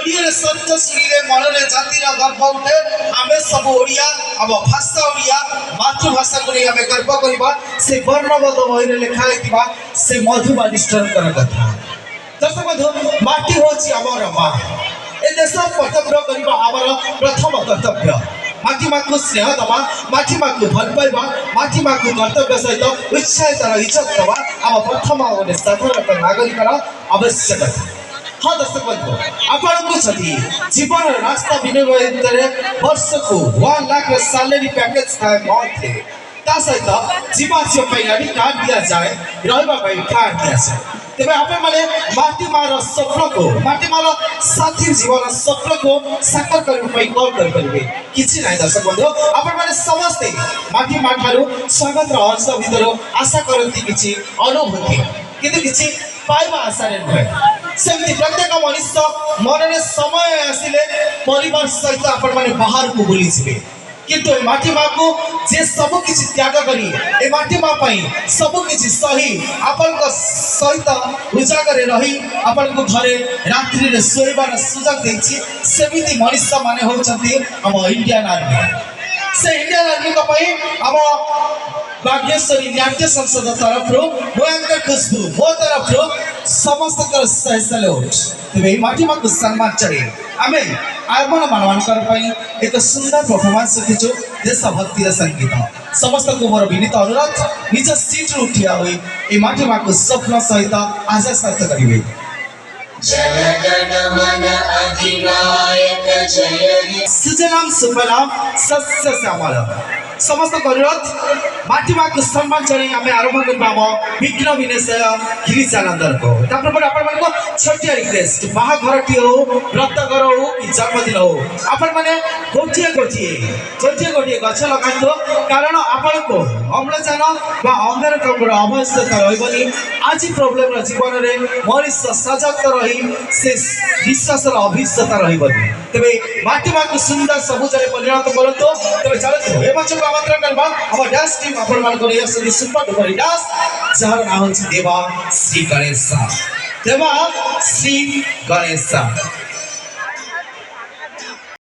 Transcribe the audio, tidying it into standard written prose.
ରେଡିଓରେ ଶବ୍ଦ ଶୁଣିଲେ ମନରେ ଜାତିର ଗର୍ବ ଉଠେ। ଆମେ ସବୁ ଓଡ଼ିଆ, ଆମ ଭାଷା ଓଡ଼ିଆ, ମାତୃଭାଷାକୁ ନେଇ ଆମେ ଗର୍ବ କରିବା। ସେ ବର୍ଣ୍ଣବୋଧ ବହିରେ ଲେଖା ହେଇଥିବା ସେ ମଧୁବାଲିଷ୍ଠଙ୍କର କଥା। ଦର୍ଶକ ବନ୍ଧୁ, ମାଟି ହେଉଛି ଆମର ମା। ଏ ଦେଶ କର୍ତ୍ତବ୍ୟ କରିବା ଆମର ପ୍ରଥମ କର୍ତ୍ତବ୍ୟ। ମାଟି ମାକୁ ସ୍ନେହ ଦେବା, ମାଟି ମାକୁ ଭଲ ପାଇବା, ମାଟି ମାକୁ କର୍ତ୍ତବ୍ୟ ସହିତ ଉତ୍ସାହିତର ଇଜ୍ଜତ ଦେବା ଆମ ପ୍ରଥମ ଗୋଟେ ସାଧାରଣ ନାଗରିକର ଆବଶ୍ୟକତା। ହଁ ଦର୍ଶକ ବନ୍ଧୁ, ଆପଣଙ୍କୁ ଯଦି ଜୀବନର ରାସ୍ତା ବିନିମୟ ଭିତରେ ବର୍ଷକୁ 1 ଲାଖର ସାଲାରୀ ପ୍ୟାକେଜ ଥାଏ ମନ୍ଥଲି, ତା ସହିତ ଯିବା ଆସିବା ପାଇଁ ଗାଡ଼ି କାର୍ଡ ଦିଆଯାଏ, ରହିବା ପାଇଁ କାର୍ଡ ଦିଆଯାଏ। ତେବେ ଆପଣମାନେ ମାଟି ମାର ସ୍ୱପ୍ନକୁ, ମାଟି ମାର ସାଥୀ ଜୀବନ ସ୍ୱପ୍ନକୁ ସାକାର କରିବା ପାଇଁ କଣ କରିପାରିବେ? କିଛି ନାହିଁ ଦର୍ଶକ ବନ୍ଧୁ, ଆପଣମାନେ ସମସ୍ତେ ମାଟି ମା ଠାରୁ ସ୍ୱାଗତର ଅଂଶ ଭିତରୁ ଆଶା କରନ୍ତି କିଛି ଅନୁଭୂତି, କିନ୍ତୁ କିଛି ପାଇବା ଆଶାରେ ନୁହେଁ। ସେମିତି ପ୍ରତ୍ୟେକ ମଣିଷ ମନରେ ସମୟ ଆସିଲେ ପରିବାର ସହିତ ଆପଣମାନେ ବାହାରକୁ ବୁଲିଯିବେ, କିନ୍ତୁ ଏ ମାଟି ମାକୁ ଯେ ସବୁ କିଛି ତ୍ୟାଗ କରି ଏ ମାଟି ମା ପାଇଁ ସବୁ କିଛି ସହି ଆପଣଙ୍କ ସହିତ ଉଜାଗରେ ରହି ଆପଣଙ୍କୁ ଘରେ ରାତ୍ରିରେ ଶୋଇବାର ସୁଯୋଗ ଦେଇଛି, ସେମିତି ମଣିଷ ମାନେ ହେଉଛନ୍ତି ଆମ ଇଣ୍ଡିଆନ୍ ଆର୍ମି। ସେ ଇଣ୍ଡିଆନ୍ ଆର୍ମିଙ୍କ ପାଇଁ ଆମ ବାଗେଶ୍ୱରୀ ନାଟ୍ୟ ସଂସଦ ତରଫରୁ ଭୟଙ୍କର ଖୁସବୁ ମୋ ତରଫରୁ ସମସ୍ତଙ୍କର ସାଲ୍ୟୁଟ। ତେବେ ଏହି ମାଟି ମାକୁ ସମ୍ମାନ ଜଣାଇ ଆମେ ଆପଣମାନଙ୍କର ପାଇଁ ଏକ ସୁନ୍ଦର ପରଫର୍ମାନ୍ସ ରଖିଛୁ ଦେଶଭକ୍ତିର ସଙ୍ଗୀତ। ସମସ୍ତଙ୍କୁ ମୋର ବିନୀତ ଅନୁରୋଧ, ନିଜ ସିଟ୍ରୁ ଠିଆ ହୋଇ ଏହି ମାଟି ମାକୁ ସ୍ୱପ୍ନ ସହିତ ଆଶା ସାର୍ଥ କରିବେ। ସୁଜଲାମ ସୁଫଲାମ ଶସ୍ୟ ଶ୍ୟାମଳ। ସମସ୍ତଙ୍କ ଅନୁରୋଧ, ମାଟି ମାକୁ ସମ୍ମାନ ଜଣାଇ ଆମେ ଆରମ୍ଭ କରିବା ଆମ ବିଘ୍ନ ବିନାଶକ ଗିରିଜାନନ୍ଦଙ୍କୁ। ତାପରେ ଆପଣମାନଙ୍କୁ ଛୋଟିଆ ରିକ୍ୱେଷ୍ଟ, ବାହାଘରଟିଏ ହଉ, ବ୍ରତଘର ହଉ କି ଜନ୍ମଦିନ ହଉ, ଆପଣମାନେ ଗୋଟିଏ ଗଛ ଲଗାନ୍ତୁ। କାରଣ ଆପଣଙ୍କୁ ଅମ୍ଳଜାନ ବା ଅଙ୍ଗାରକାମ୍ଳର ଆବଶ୍ୟକତା ରହିବନି। ଆଜି ପ୍ରୋବ୍ଲେମର ଜୀବନରେ ମଣିଷ ସଜାଗ ରହି ସେ ବିଶ୍ୱାସର ଅଭିଜ୍ଞତା ରହିବନି। ତେବେ ମାଟି ମାକୁ ସୁନ୍ଦର ସବୁଜରେ ପରିଣତ କରନ୍ତୁ। ତେବେ ଚାଲନ୍ତୁ ଏ ମଞ୍ଚକୁ আমন্ত্রণ করবা আমার ডান্স টিম আপনাদের এই আসলে সুপার ডুপার ডান্স, যার নাম হচ্ছে দেবা শ্রী গণেশ। দেবা শ্রী গণেশ।